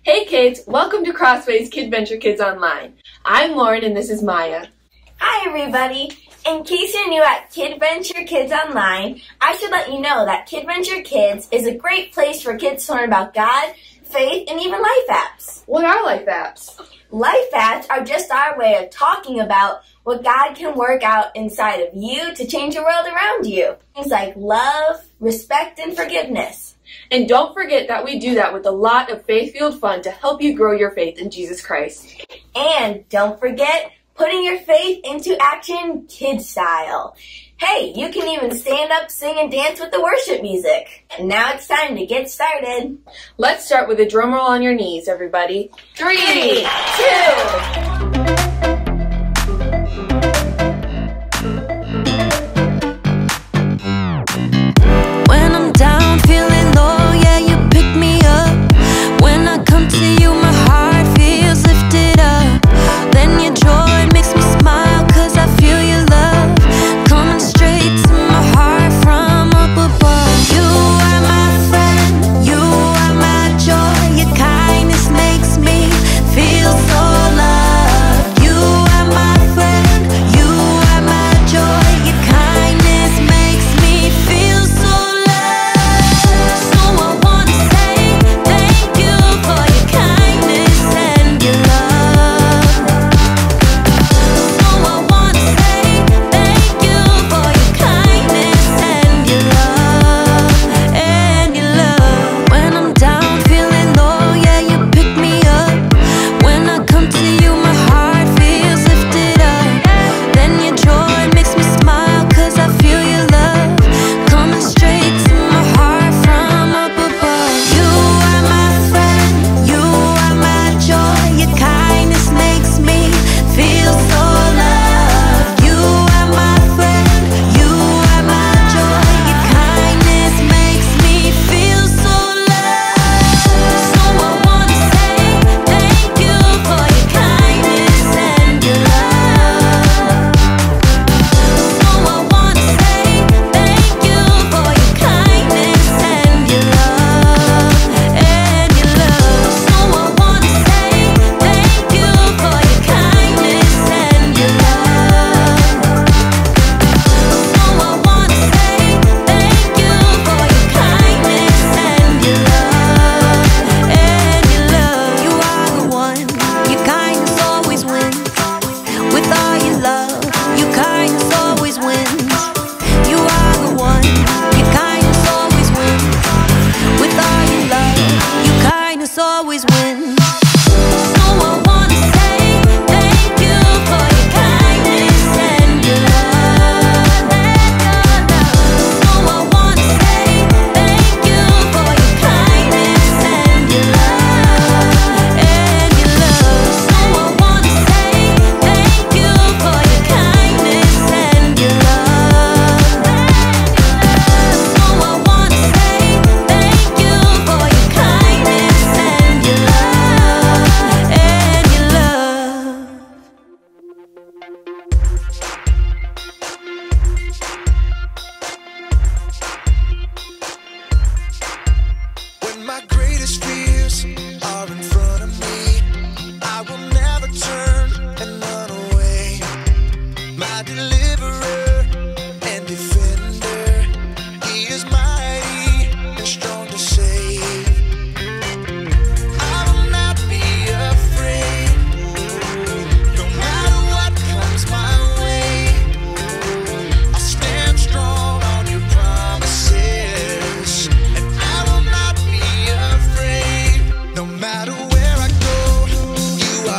Hey kids, welcome to CrossWay's KidVenture Kids Online. I'm Lauren and this is Maya. Hi everybody! In case you're new at KidVenture Kids Online, I should let you know that KidVenture Kids is a great place for kids to learn about God, faith, and even life apps. What are life apps? Life apps are just our way of talking about what God can work out inside of you to change the world around you. Things like love, respect, and forgiveness. And don't forget that we do that with a lot of faith-fueled fun to help you grow your faith in Jesus Christ. And don't forget putting your faith into action KidStyle. Hey, you can even stand up, sing, and dance with the worship music. And now it's time to get started. Let's start with a drum roll on your knees, everybody. 3, 2...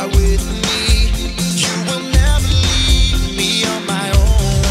with me. You will never leave me on my own.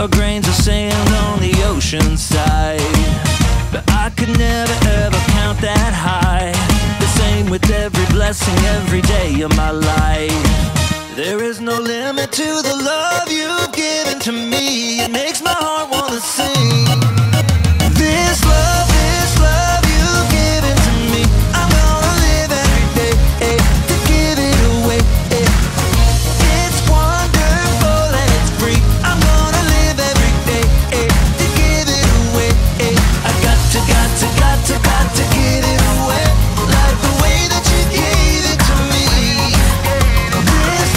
or grains of sand on the ocean side. But I could never ever count that high. The same with every blessing every day of my life. There is no limit to the love you've given to me. It makes my heart wanna sing. This love you've given to me, I'm gonna live every day to give it away. It's wonderful and it's free. I'm gonna live every day to give it away. I got to give it away, like the way that you gave it to me. This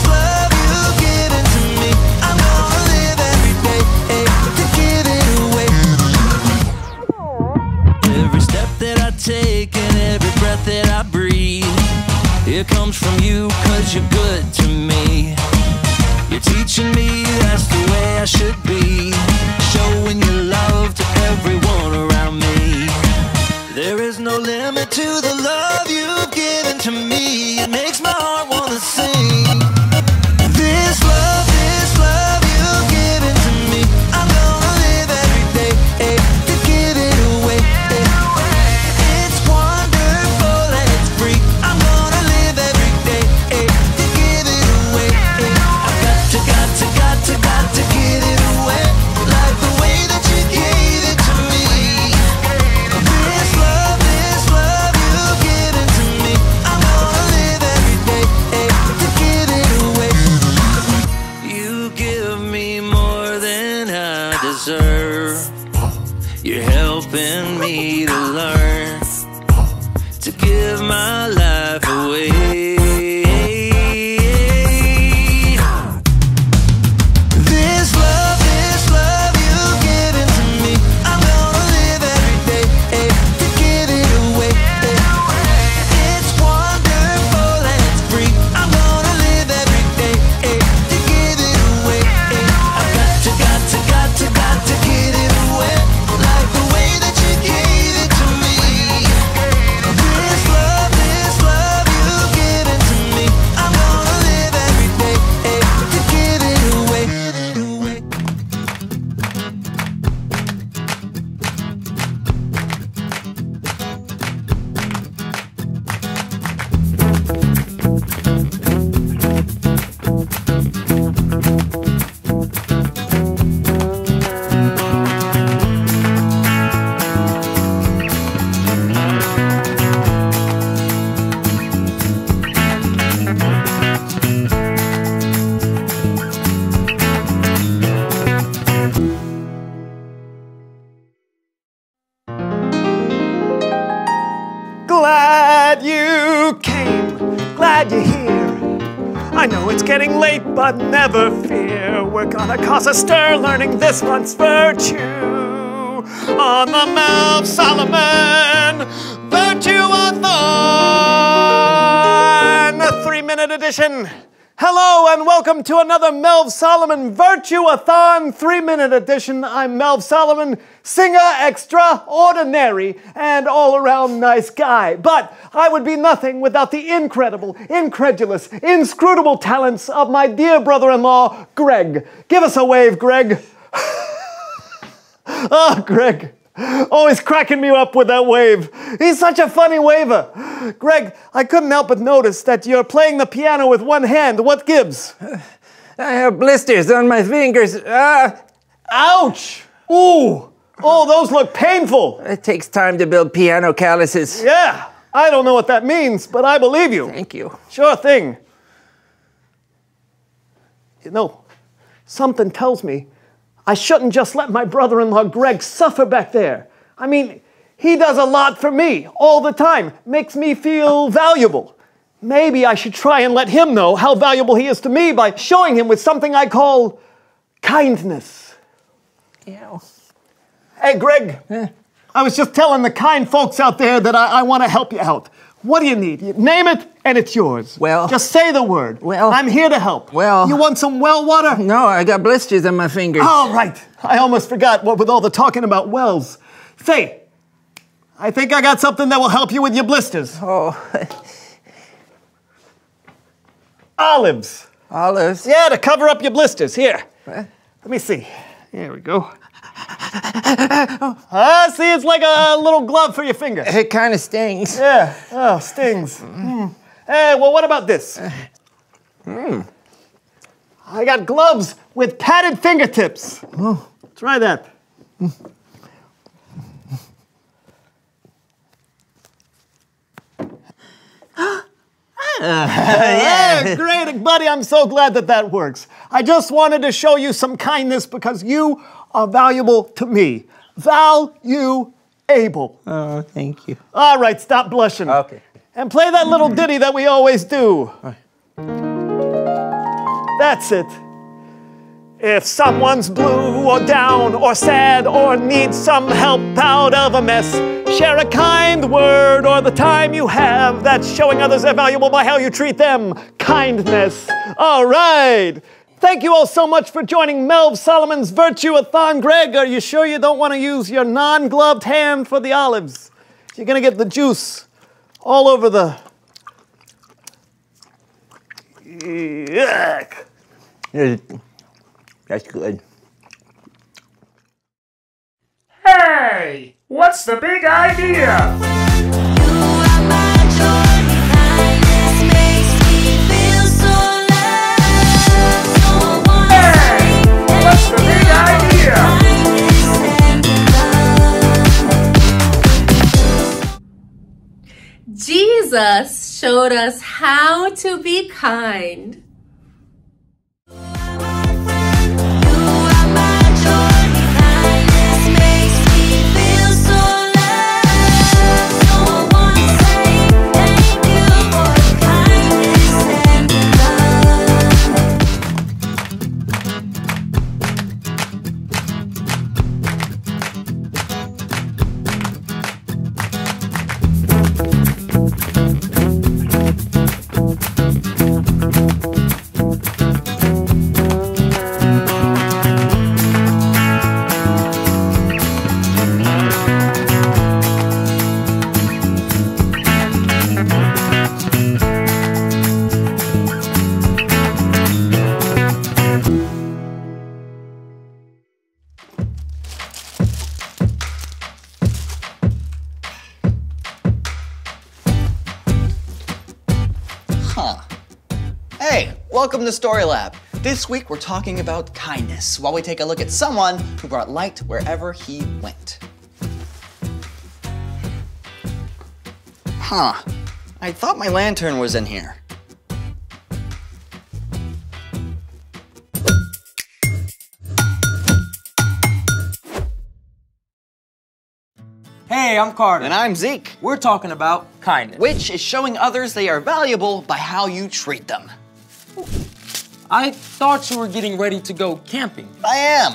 love you've given to me, I'm gonna live every day to give it away. Every step that I take and every breath that I breathe, it comes from you, 'cause you're good to me. You're teaching me that's the way I should be, showing your love to everyone around me. There is no limit to the love you've given to me. It makes my heart wanna sing. This love you've given to me, I'm gonna live every day to give it away. It's wonderful and it's free. I'm gonna live every day to give it away. I got to give it away, like the way that you gave it to me. This love you've given to me, I'm gonna live every day to give it away. You give me more than I deserve. You're helping me to learn to give my life away. This love you've given to me, I'm gonna live every day to give it away. It's wonderful and it's free. I'm gonna live every day to give it away. I got to give it away, like the way that you gave it to me. This love you've given to me, I'm gonna live every day to give it away. Glad you came, glad you're here. I know it's getting late, but never fear. We're gonna cause a stir learning this month's virtue on the Melv Solomon Virtue-a-thon, a 3-minute edition. Hello and welcome to another Melv Solomon Virtue-a-thon 3-minute edition. I'm Melv Solomon, singer extraordinary and all-around nice guy. But I would be nothing without the incredible, incredulous, inscrutable talents of my dear brother-in-law, Greg. Give us a wave, Greg. Oh, Greg. Always cracking me up with that wave. He's such a funny waver. Greg, I couldn't help but notice that you're playing the piano with one hand. What gives? I have blisters on my fingers. Ouch! Ooh! Oh, those look painful. It takes time to build piano calluses. Yeah, I don't know what that means, but I believe you. Thank you. Sure thing. You know, something tells me I shouldn't just let my brother-in-law Greg suffer back there. I mean, he does a lot for me all the time, makes me feel valuable. Maybe I should try and let him know how valuable he is to me by showing him with something I call kindness. Yeah. Hey, Greg, I was just telling the kind folks out there that I want to help you out. What do you need? You name it, and it's yours. Well... Just say the word. Well... I'm here to help. Well... You want some well water? No, I got blisters on my fingers. Oh, right. I almost forgot what with all the talking about wells. Say, I think I got something that will help you with your blisters. Oh. Olives. Olives? Yeah, to cover up your blisters. Here. What? Let me see. Here we go. See, it's like a little glove for your finger. It kind of stings. Yeah. Oh, stings. Hey, well, what about this? I got gloves with padded fingertips. Oh. Try that. Yeah, great, buddy. I'm so glad that that works. I just wanted to show you some kindness because you are valuable to me. Valuable. Oh, thank you. All right, stop blushing. Okay. And play that little ditty that we always do. That's it. If someone's blue or down or sad or needs some help out of a mess, share a kind word or the time you have. That's showing others they're valuable by how you treat them. Kindness. All right. Thank you all so much for joining Melv Solomon's Virtue-a-thon. Greg, are you sure you don't want to use your non-gloved hand for the olives? You're going to get the juice all over the... Yuck. That's good. Hey, what's the big idea? Jesus showed us how to be kind. Hey, welcome to Story Lab. This week we're talking about kindness while we take a look at someone who brought light wherever he went. I thought my lantern was in here. Hey, I'm Carter. And I'm Zeke, We're talking about kindness. which is showing others they are valuable by how you treat them. I thought you were getting ready to go camping. I am.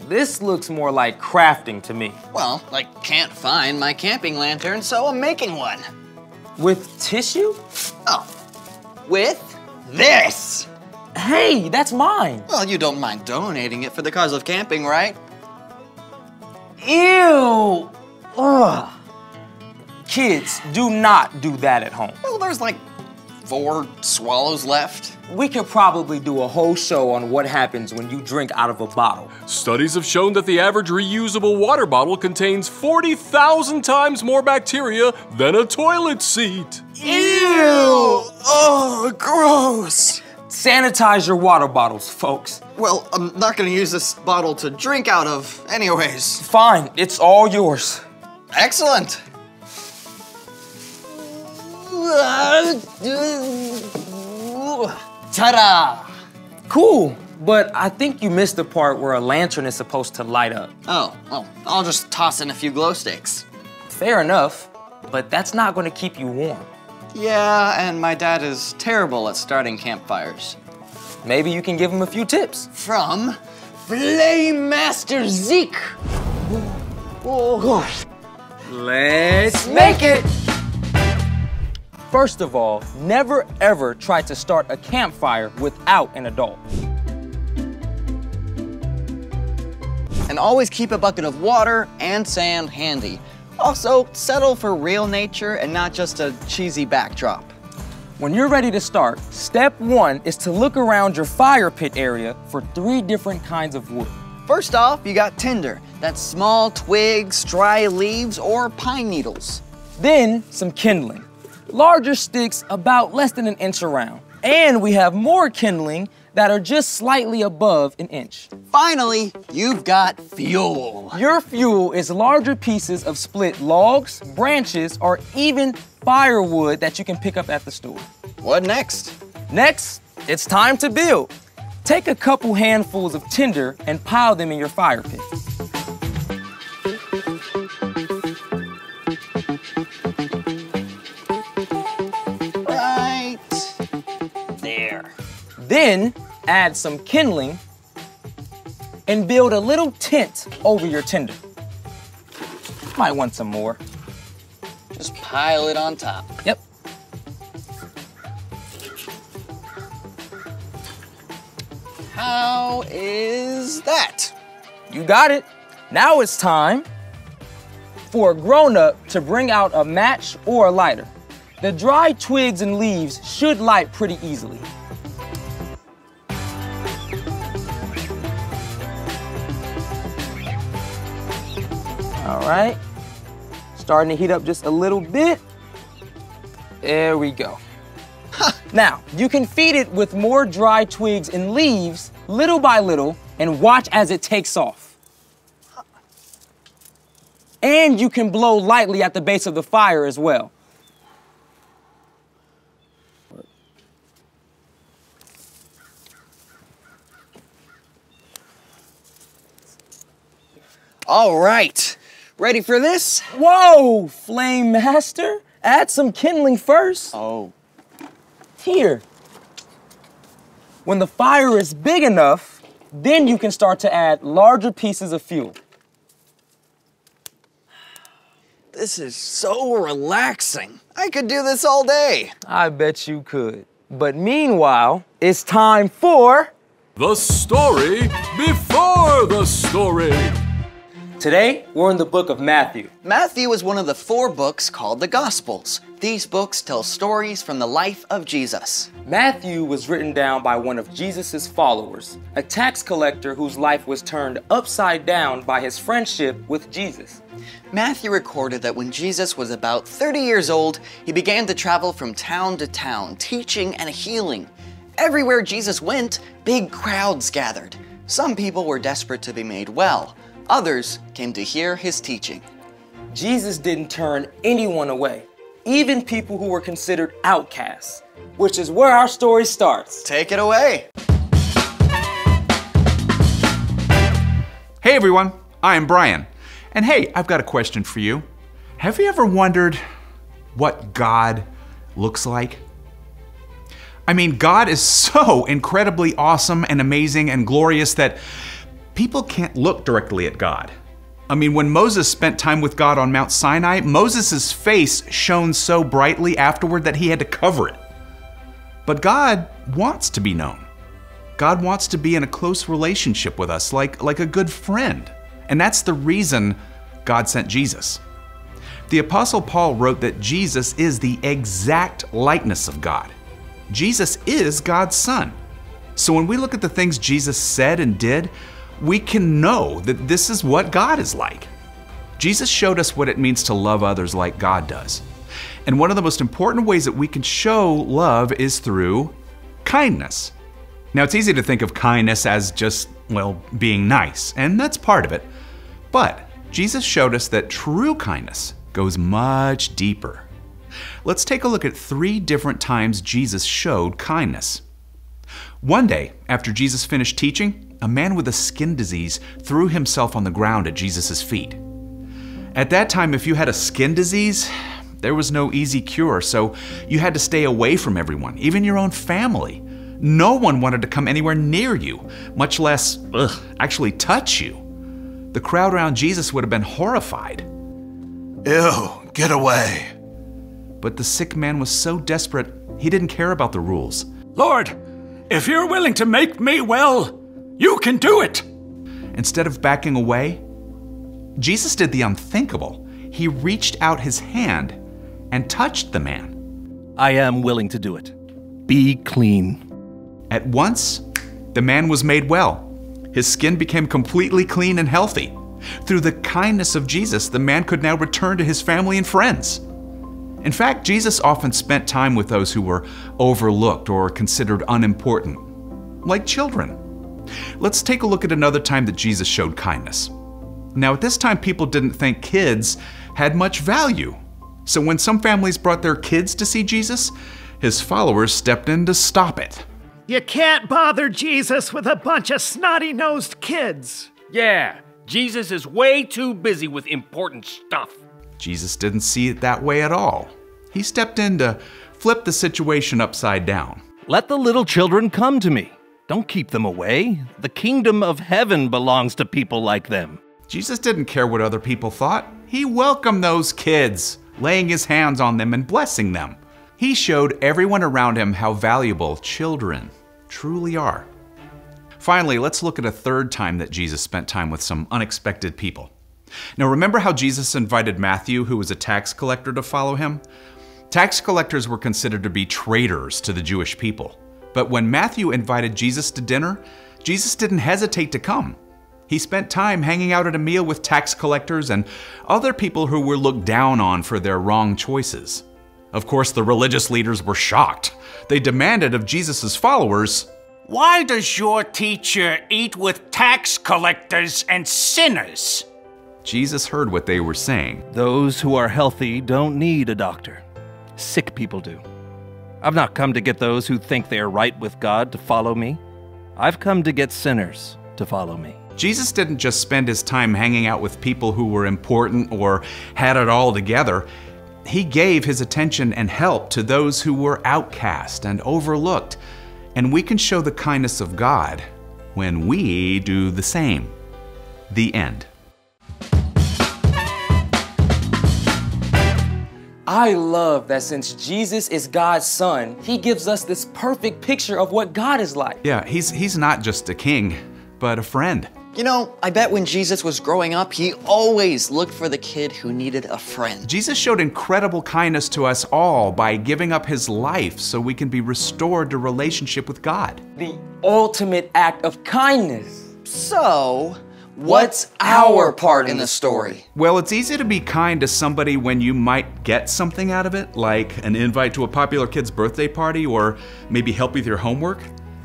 This looks more like crafting to me. Well, I can't find my camping lantern, so I'm making one. With tissue? Oh, with this. Hey, that's mine. Well, you don't mind donating it for the cause of camping, right? Ew. Ugh. Kids, do not do that at home. Well, there's like 4 swallows left. We could probably do a whole show on what happens when you drink out of a bottle. Studies have shown that the average reusable water bottle contains 40,000 times more bacteria than a toilet seat. Ew! Oh, gross! Sanitize your water bottles, folks. Well, I'm not gonna use this bottle to drink out of anyways. Fine, it's all yours. Excellent! Ta-da! Cool, but I think you missed the part where a lantern is supposed to light up. Oh, well, I'll just toss in a few glow sticks. Fair enough, but that's not going to keep you warm. Yeah, and my dad is terrible at starting campfires. Maybe you can give him a few tips. From Flame Master Zeke. Let's make it! First of all, never ever try to start a campfire without an adult. And always keep a bucket of water and sand handy. Also, settle for real nature and not just a cheesy backdrop. When you're ready to start, step 1 is to look around your fire pit area for 3 different kinds of wood. First off, you got tinder. That's small twigs, dry leaves, or pine needles. Then some kindling. Larger sticks about less than an inch around. And we have more kindling that are just slightly above an inch. Finally, you've got fuel. Your fuel is larger pieces of split logs, branches, or even firewood that you can pick up at the store. What next? Next, it's time to build. Take a couple handfuls of tinder and pile them in your fire pit. Right there. Then add some kindling and build a little tent over your tinder. Might want some more. Just pile it on top. Yep. How is that? You got it. Now it's time for a grown-up to bring out a match or a lighter. The dry twigs and leaves should light pretty easily. All right, starting to heat up just a little bit. There we go. Now, you can feed it with more dry twigs and leaves, little by little, and watch as it takes off. And you can blow lightly at the base of the fire as well. All right, ready for this? Whoa, Flame Master, add some kindling first. Oh. Here. When the fire is big enough, then you can start to add larger pieces of fuel. This is so relaxing. I could do this all day. I bet you could. But meanwhile, it's time for... The story before the story. Today, we're in the book of Matthew. Matthew is one of the 4 books called the Gospels. These books tell stories from the life of Jesus. Matthew was written down by one of Jesus' followers, a tax collector whose life was turned upside down by his friendship with Jesus. Matthew recorded that when Jesus was about 30 years old, he began to travel from town to town, teaching and healing. Everywhere Jesus went, big crowds gathered. Some people were desperate to be made well. Others came to hear his teaching. Jesus didn't turn anyone away, even people who were considered outcasts, which is where our story starts. Take it away. Hey everyone, I'm Brian. And hey, I've got a question for you. Have you ever wondered what God looks like? I mean, God is so incredibly awesome and amazing and glorious that people can't look directly at God. I mean, when Moses spent time with God on Mount Sinai, Moses' face shone so brightly afterward that he had to cover it. But God wants to be known. God wants to be in a close relationship with us, like a good friend. And that's the reason God sent Jesus. The Apostle Paul wrote that Jesus is the exact likeness of God. Jesus is God's Son. So when we look at the things Jesus said and did, we can know that this is what God is like. Jesus showed us what it means to love others like God does. And one of the most important ways that we can show love is through kindness. Now, it's easy to think of kindness as just, well, being nice, and that's part of it. But Jesus showed us that true kindness goes much deeper. Let's take a look at 3 different times Jesus showed kindness. One day, after Jesus finished teaching, a man with a skin disease threw himself on the ground at Jesus' feet. At that time, if you had a skin disease, there was no easy cure, so you had to stay away from everyone, even your own family. No one wanted to come anywhere near you, much less, actually touch you. The crowd around Jesus would have been horrified. Ew, get away. But the sick man was so desperate, he didn't care about the rules. Lord, if you're willing to make me well, you can do it. Instead of backing away, Jesus did the unthinkable. He reached out his hand and touched the man. I am willing to do it. Be clean. At once, the man was made well. His skin became completely clean and healthy. Through the kindness of Jesus, the man could now return to his family and friends. In fact, Jesus often spent time with those who were overlooked or considered unimportant, like children. Let's take a look at another time that Jesus showed kindness. Now, at this time, people didn't think kids had much value. So when some families brought their kids to see Jesus, his followers stepped in to stop it. You can't bother Jesus with a bunch of snotty-nosed kids. Yeah, Jesus is way too busy with important stuff. Jesus didn't see it that way at all. He stepped in to flip the situation upside down. Let the little children come to me. Don't keep them away. The kingdom of heaven belongs to people like them. Jesus didn't care what other people thought. He welcomed those kids, laying his hands on them and blessing them. He showed everyone around him how valuable children truly are. Finally, let's look at a third time that Jesus spent time with some unexpected people. Now, remember how Jesus invited Matthew, who was a tax collector, to follow him? Tax collectors were considered to be traitors to the Jewish people. But when Matthew invited Jesus to dinner, Jesus didn't hesitate to come. He spent time hanging out at a meal with tax collectors and other people who were looked down on for their wrong choices. Of course, the religious leaders were shocked. They demanded of Jesus' followers, Why does your teacher eat with tax collectors and sinners? Jesus heard what they were saying. Those who are healthy don't need a doctor. Sick people do. I've not come to get those who think they are right with God to follow me. I've come to get sinners to follow me. Jesus didn't just spend his time hanging out with people who were important or had it all together. He gave his attention and help to those who were outcast and overlooked. And we can show the kindness of God when we do the same. The end. I love that since Jesus is God's son, he gives us this perfect picture of what God is like. Yeah, he's not just a king, but a friend. You know, I bet when Jesus was growing up, he always looked for the kid who needed a friend. Jesus showed incredible kindness to us all by giving up his life so we can be restored to relationship with God. The ultimate act of kindness. So, what's our part in the story? Well, it's easy to be kind to somebody when you might get something out of it, like an invite to a popular kid's birthday party or maybe help with your homework.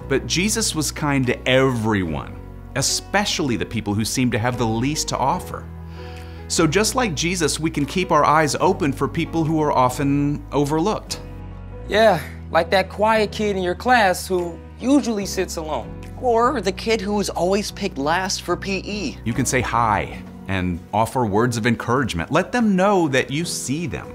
But Jesus was kind to everyone, especially the people who seem to have the least to offer. So just like Jesus, we can keep our eyes open for people who are often overlooked. Yeah, like that quiet kid in your class who usually sits alone. Or the kid who was always picked last for PE. You can say hi and offer words of encouragement. Let them know that you see them.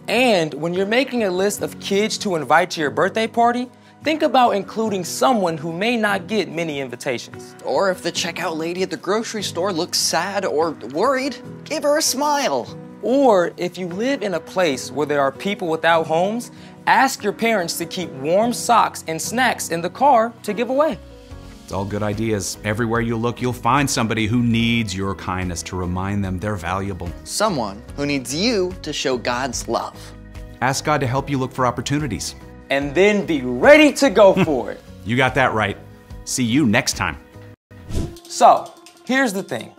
And when you're making a list of kids to invite to your birthday party, think about including someone who may not get many invitations. Or if the checkout lady at the grocery store looks sad or worried, give her a smile. Or if you live in a place where there are people without homes, ask your parents to keep warm socks and snacks in the car to give away. It's all good ideas. Everywhere you look, you'll find somebody who needs your kindness to remind them they're valuable. Someone who needs you to show God's love. Ask God to help you look for opportunities. And then be ready to go for it. You got that right. See you next time. So, here's the thing.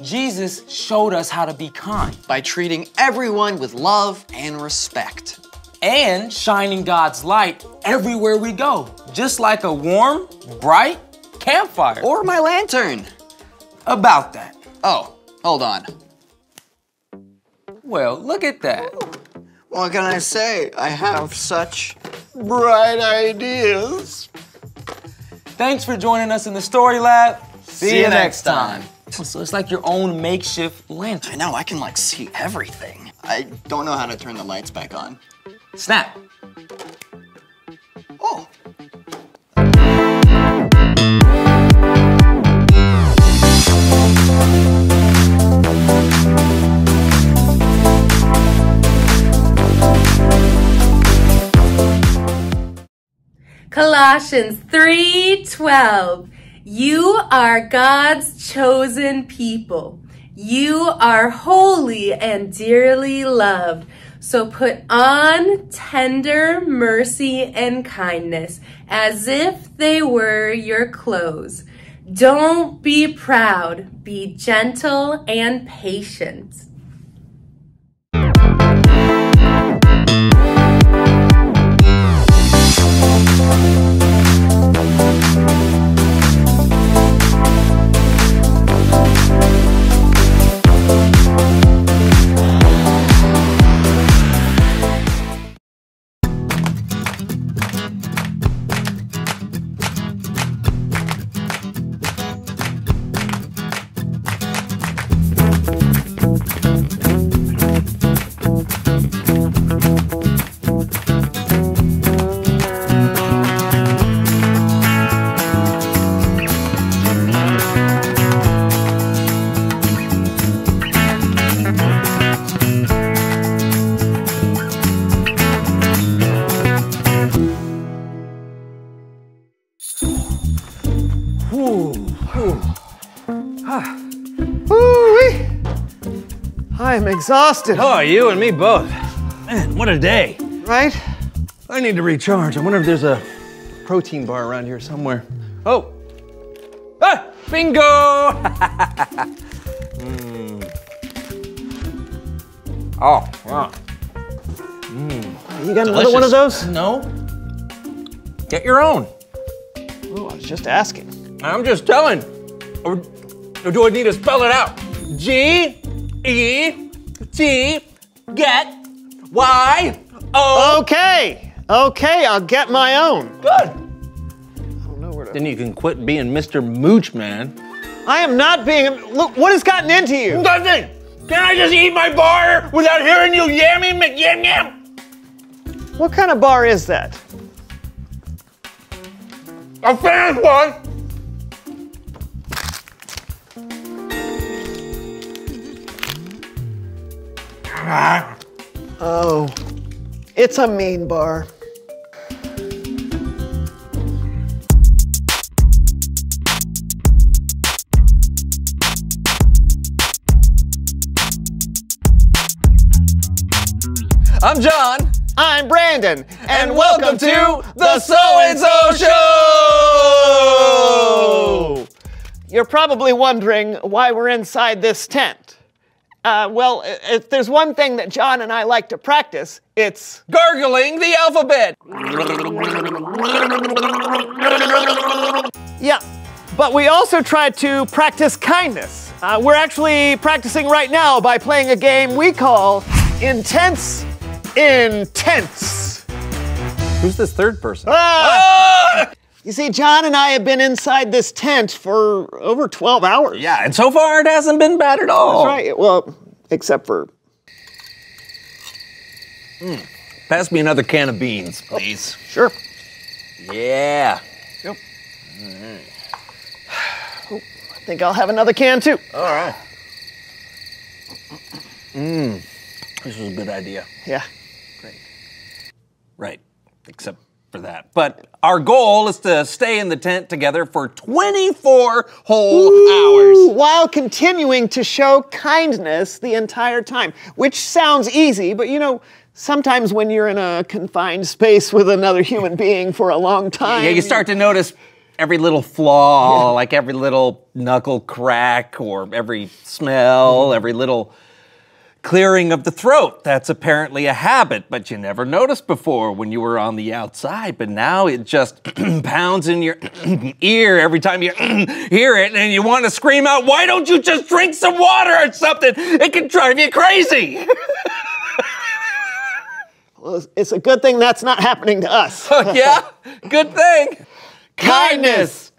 Jesus showed us how to be kind. By treating everyone with love and respect. And shining God's light everywhere we go. Just like a warm, bright campfire. Or my lantern. About that. Oh, hold on. Well, look at that. What can I say? I have such bright ideas. Thanks for joining us in the Story Lab. See you next time. So it's like your own makeshift lantern. I know, I can see everything. I don't know how to turn the lights back on. Snap. Oh. Colossians 3:12. You are God's chosen people. You are holy and dearly loved. So put on tender mercy and kindness as if they were your clothes. Don't be proud, be gentle and patient. I'm exhausted. Oh, you and me both. Man, what a day. Right? I need to recharge. I wonder if there's a protein bar around here somewhere. Oh. Ah, bingo! Oh, wow. You got another one of those? No. Get your own. Oh, I was just asking. I'm just telling. Or do I need to spell it out? G-E-T, get, Y-O. Okay, I'll get my own. Good. I don't know where to... Then you can quit being Mr. Mooch, man. I am not being... Look, what has gotten into you? Nothing. Can I just eat my bar without hearing you yammy McYam Yam? What kind of bar is that? A fan's one. Oh, it's a mean bar. I'm John. I'm Brandon. And welcome to the So-and-So Show! You're probably wondering why we're inside this tent. Well, if there's one thing that John and I like to practice, it's... gargling the alphabet! Yeah, but we also try to practice kindness. We're actually practicing right now by playing a game we call Intense Intense. Who's this third person? You see, John and I have been inside this tent for over 12 hours. Yeah, and so far it hasn't been bad at all. That's right. Well, except for... Pass me another can of beans, please. Sure. Yeah. Yep. All right. Oh, I think I'll have another can, too. All right. This was a good idea. Yeah. Great. Right, except for that. But our goal is to stay in the tent together for 24 whole hours. While continuing to show kindness the entire time, which sounds easy, but you know, sometimes when you're in a confined space with another human being for a long time... Yeah, you start to notice every little flaw, like every little knuckle crack, or every smell, every little clearing of the throat. That's apparently a habit, but you never noticed before when you were on the outside. But now it just pounds in your ear every time you hear it, and you want to scream out, "Why don't you just drink some water or something? It can drive you crazy." Well, it's a good thing that's not happening to us. Yeah, good thing. Kindness.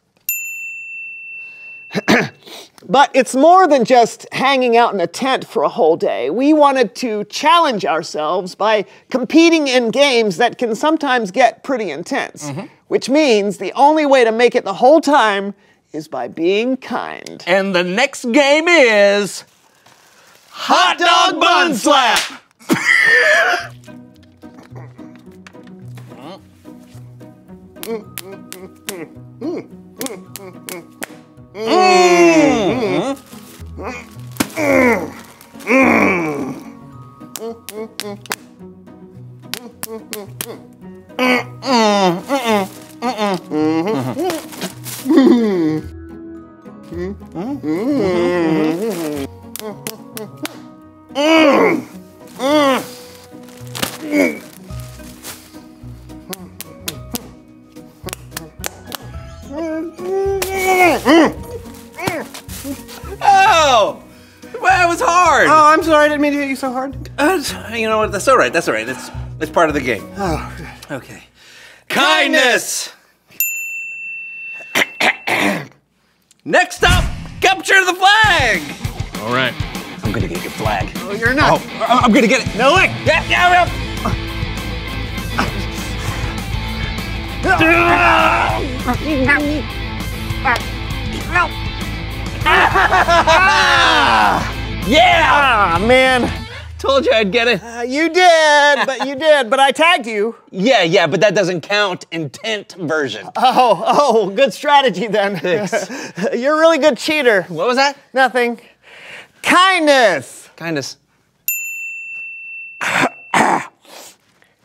But it's more than just hanging out in a tent for a whole day. We wanted to challenge ourselves by competing in games that can sometimes get pretty intense, which means the only way to make it the whole time is by being kind. And the next game is Hot Dog Bun Slap. Oh! Well, it was hard. Oh, I'm sorry. I didn't mean to hit you so hard. You know what? That's all right. That's all right. It's part of the game. Oh, okay. Kindness! Next up, capture the flag! All right. I'm gonna get your flag. Oh, you're not. Oh, I'm gonna get it. No way. Yeah. Yeah! Ah, man. Told you I'd get it. You did, but I tagged you. Yeah, but that doesn't count intent version. Oh, good strategy then. Thanks. You're a really good cheater. What was that? Nothing. Kindness. Kindness.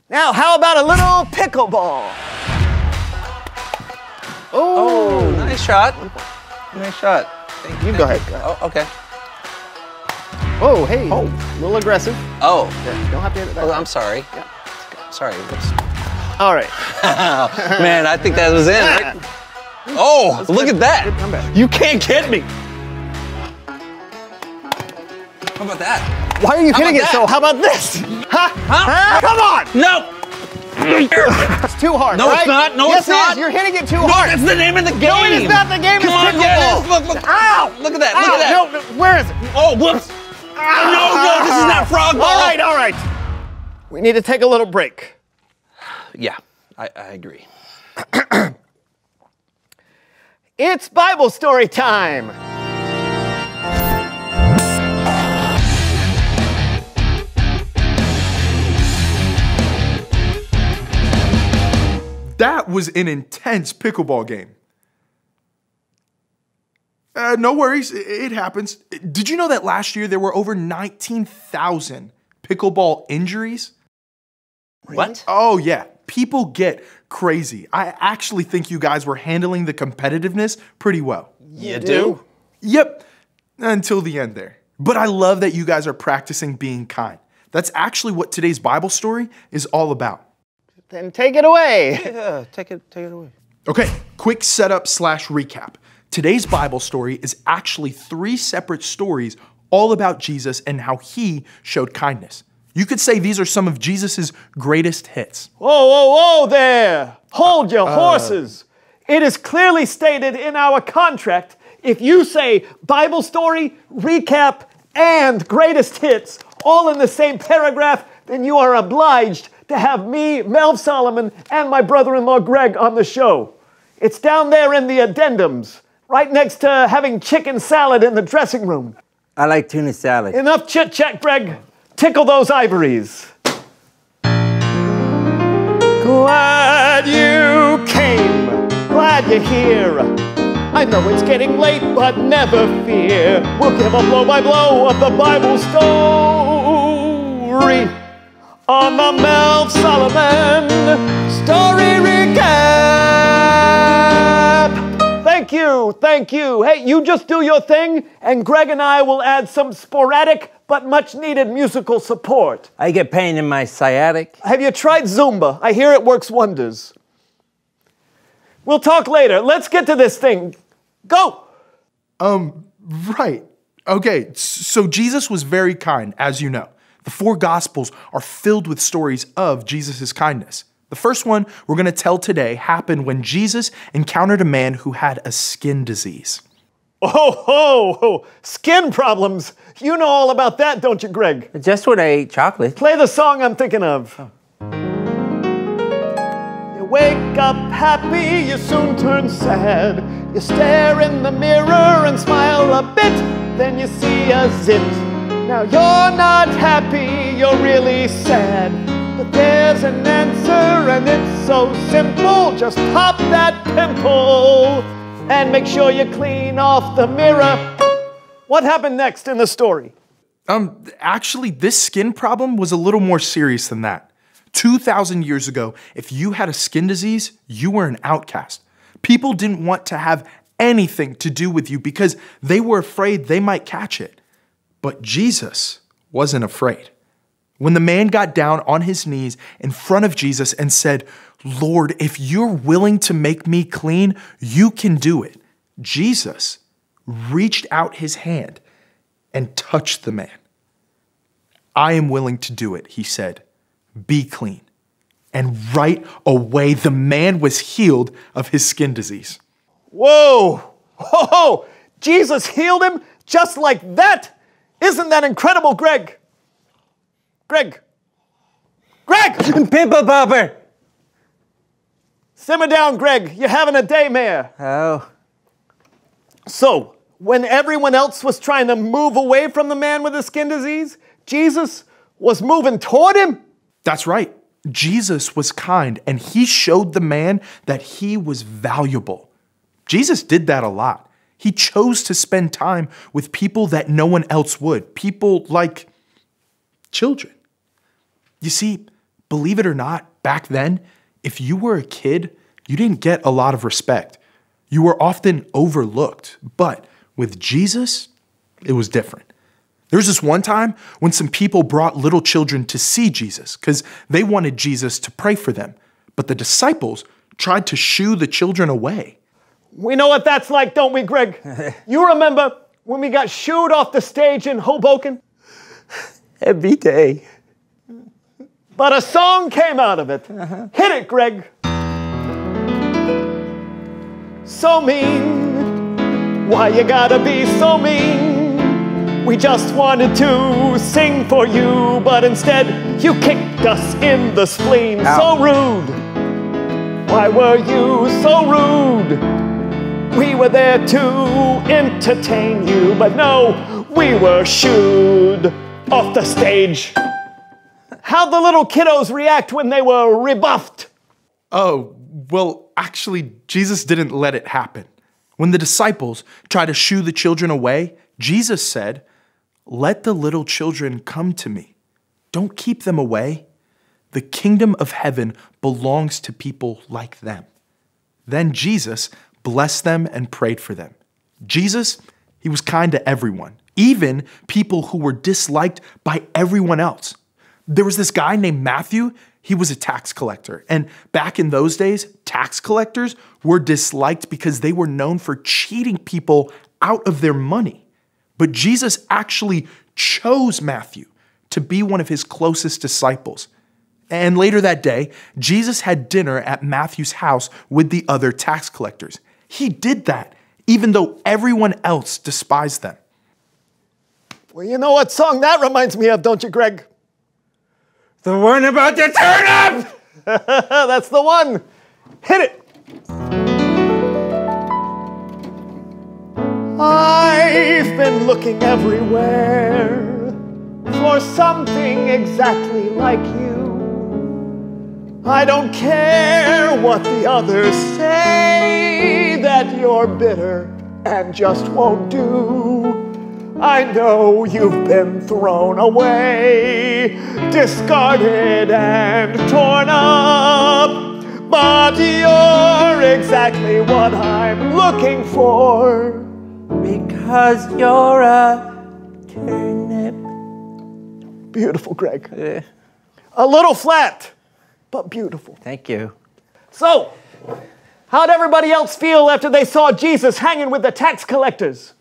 Now, how about a little pickleball? Oh, nice shot. Nice shot. Thank you. Go ahead. Oh, okay. Oh, hey. Oh, a little aggressive. Oh. Yeah, don't have to hit it that Oh, hard. I'm sorry. Yeah. Sorry. All right. Man, I think that was in, right? Oh, look at that. Good comeback. You can't get me. How about that? Why are you hitting it about so? that? How about this? Huh? Come on! No! It's too hard, No, right? it's not. No, yes, it's not. It is. You're hitting it too No, hard. that's the name of the game. No, it is not. The game Come is on, pickleball. yeah, it is. Look. Ow! Look at that. Ow, Look at that. No, where is it? Oh, whoops. No, this is not frog ball. All right. We need to take a little break. Yeah, I agree. It's Bible story time. That was an intense pickleball game. No worries, it happens. Did you know that last year there were over 19,000 pickleball injuries? What? Oh yeah, people get crazy. I actually think you guys were handling the competitiveness pretty well. You do? Yep, until the end there. But I love that you guys are practicing being kind. That's actually what today's Bible story is all about. Then take it away. Yeah, take it away. Okay, quick setup / recap. Today's Bible story is actually 3 separate stories all about Jesus and how he showed kindness. You could say these are some of Jesus's greatest hits. Whoa there. Hold your horses. It is clearly stated in our contract, if you say Bible story, recap, and greatest hits all in the same paragraph, then you are obliged to have me, Melv Solomon, and my brother-in-law Greg on the show. It's down there in the addendums, right next to having chicken salad in the dressing room. I like tuna salad. Enough chit-chat, Greg. Tickle those ivories. Glad you came. Glad you're here. I know it's getting late, but never fear. We'll give a blow-by-blow of the Bible story on the Melv Solomon Story Recap. Thank you. Hey, you just do your thing, and Greg and I will add some sporadic but much-needed musical support. I get pain in my sciatic. Have you tried Zumba? I hear it works wonders. We'll talk later. Let's get to this thing. Go! Right. Okay, so Jesus was very kind, as you know. The 4 Gospels are filled with stories of Jesus' kindness. The first one we're going to tell today happened when Jesus encountered a man who had a skin disease. Oh, skin problems. You know all about that, don't you, Greg? Just when I ate chocolate. Play the song I'm thinking of. Oh. You wake up happy, you soon turn sad. You stare in the mirror and smile a bit, then you see a zit. Now you're not happy, you're really sad. But there's an answer and it's so simple. Just pop that pimple and make sure you clean off the mirror. What happened next in the story? Actually, this skin problem was a little more serious than that. 2,000 years ago, if you had a skin disease, you were an outcast. People didn't want to have anything to do with you because they were afraid they might catch it. But Jesus wasn't afraid. When the man got down on his knees in front of Jesus and said, "Lord, if you're willing to make me clean, you can do it," Jesus reached out his hand and touched the man. "I am willing to do it," he said. "Be clean." And right away, the man was healed of his skin disease. Whoa! Whoa! Jesus healed him just like that? Isn't that incredible, Greg? Greg! Pimple popper! Simmer down, Greg. You're having a daymare. Oh. So, when everyone else was trying to move away from the man with the skin disease, Jesus was moving toward him? That's right. Jesus was kind, and he showed the man that he was valuable. Jesus did that a lot. He chose to spend time with people that no one else would, people like children. You see, believe it or not, back then, if you were a kid, you didn't get a lot of respect. You were often overlooked, but with Jesus, it was different. There was this one time when some people brought little children to see Jesus because they wanted Jesus to pray for them, but the disciples tried to shoo the children away. We know what that's like, don't we, Greg? You remember when we got shooed off the stage in Hoboken? Every day. But a song came out of it. Hit it, Greg. So mean, why you gotta be so mean? We just wanted to sing for you, but instead you kicked us in the spleen. Ow. So rude. Why were you so rude? We were there to entertain you, but no, we were shooed off the stage. How'd the little kiddos react when they were rebuffed? Oh, well, actually, Jesus didn't let it happen. When the disciples tried to shoo the children away, Jesus said, "Let the little children come to me. Don't keep them away. The kingdom of heaven belongs to people like them." Then Jesus blessed them and prayed for them. Jesus, he was kind to everyone, even people who were disliked by everyone else. There was this guy named Matthew. He was a tax collector. And back in those days, tax collectors were disliked because they were known for cheating people out of their money. But Jesus actually chose Matthew to be one of his closest disciples. And later that day, Jesus had dinner at Matthew's house with the other tax collectors. He did that even though everyone else despised them. Well, you know what song that reminds me of, don't you, Greg? The one about the turnip! That's the one. Hit it. I've been looking everywhere for something exactly like you. I don't care what the others say, that you're bitter and just won't do. I know you've been thrown away, discarded and torn up, but you're exactly what I'm looking for. Because you're a turnip. Beautiful, Greg. A little flat, but beautiful. Thank you. So, how'd everybody else feel after they saw Jesus hanging with the tax collectors?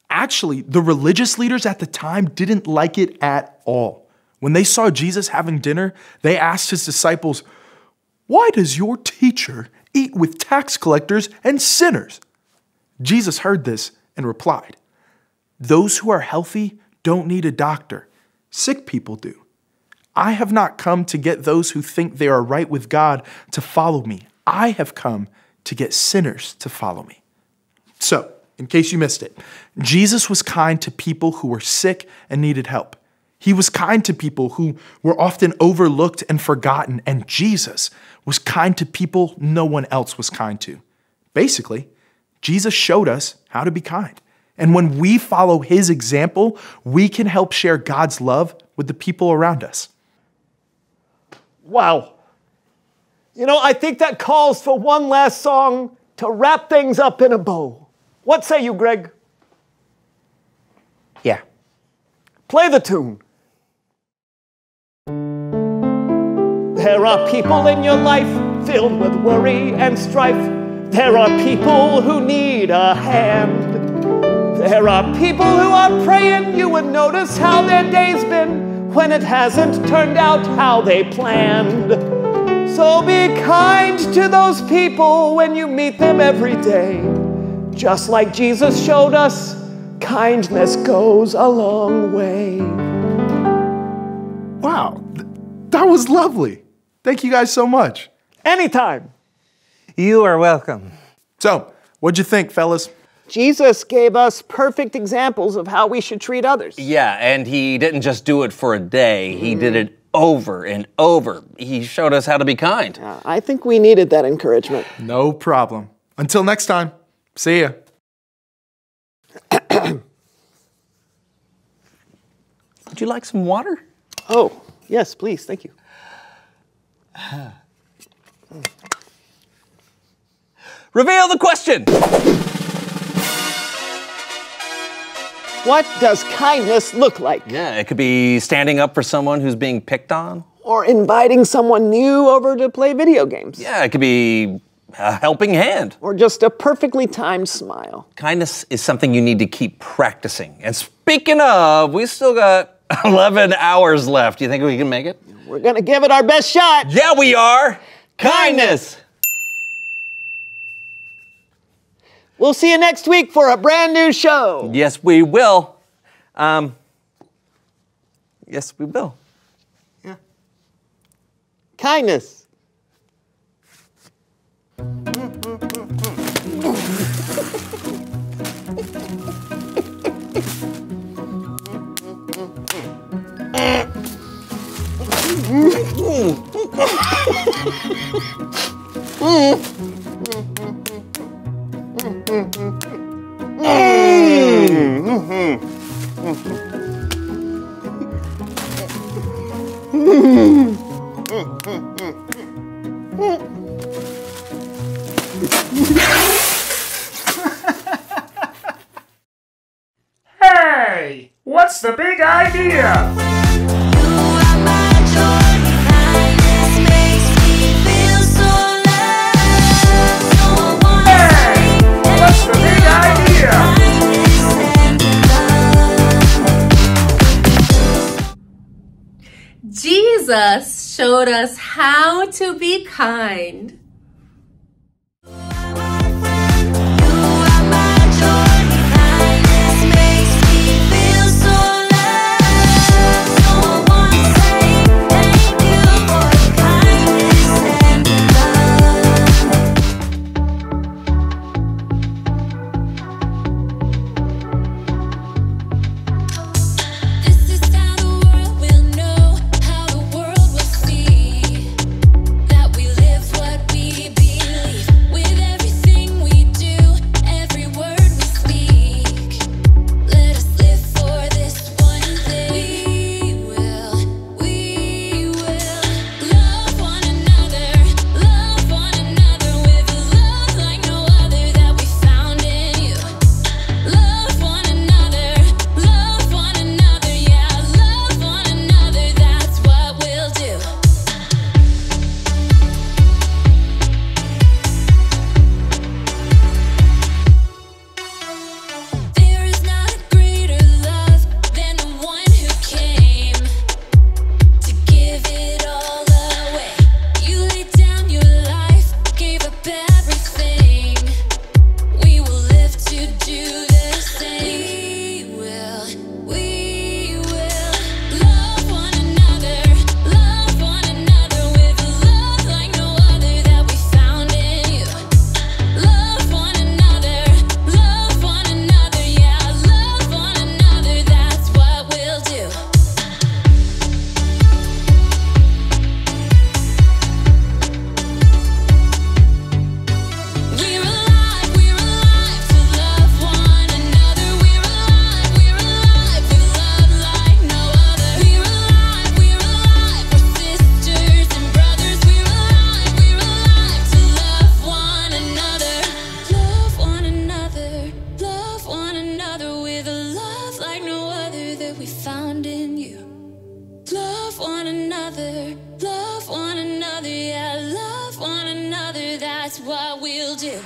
Actually, the religious leaders at the time didn't like it at all. When they saw Jesus having dinner, they asked his disciples, "Why does your teacher eat with tax collectors and sinners?" Jesus heard this and replied, "Those who are healthy don't need a doctor. Sick people do. I have not come to get those who think they are right with God to follow me. I have come to get sinners to follow me." So, in case you missed it, Jesus was kind to people who were sick and needed help. He was kind to people who were often overlooked and forgotten, and Jesus was kind to people no one else was kind to. Basically, Jesus showed us how to be kind. And when we follow his example, we can help share God's love with the people around us. Wow. You know, I think that calls for one last song to wrap things up in a bow. What say you, Greg? Yeah. Play the tune. There are people in your life filled with worry and strife. There are people who need a hand. There are people who are praying you would notice how their day's been when it hasn't turned out how they planned. So be kind to those people when you meet them every day. Just like Jesus showed us, kindness goes a long way. Wow, that was lovely. Thank you guys so much. Anytime. You are welcome. So, what'd you think, fellas? Jesus gave us perfect examples of how we should treat others. Yeah, and he didn't just do it for a day. He did it over and over. He showed us how to be kind. I think we needed that encouragement. No problem. Until next time, see ya. Would you like some water? Oh, yes, please, thank you. Reveal the question. What does kindness look like? Yeah, it could be standing up for someone who's being picked on. Or inviting someone new over to play video games. Yeah, it could be a helping hand. Or just a perfectly timed smile. Kindness is something you need to keep practicing. And speaking of, we still got 11 hours left. Do you think we can make it? We're gonna give it our best shot. Yeah, we are. Kindness. We'll see you next week for a brand new show. Yes, we will. Yes, we will. Yeah. Kindness. Hey, what's the big idea? What's the big idea? Jesus showed us how to be kind. That we live what we another, love one another, yeah, love one another, that's what we'll do.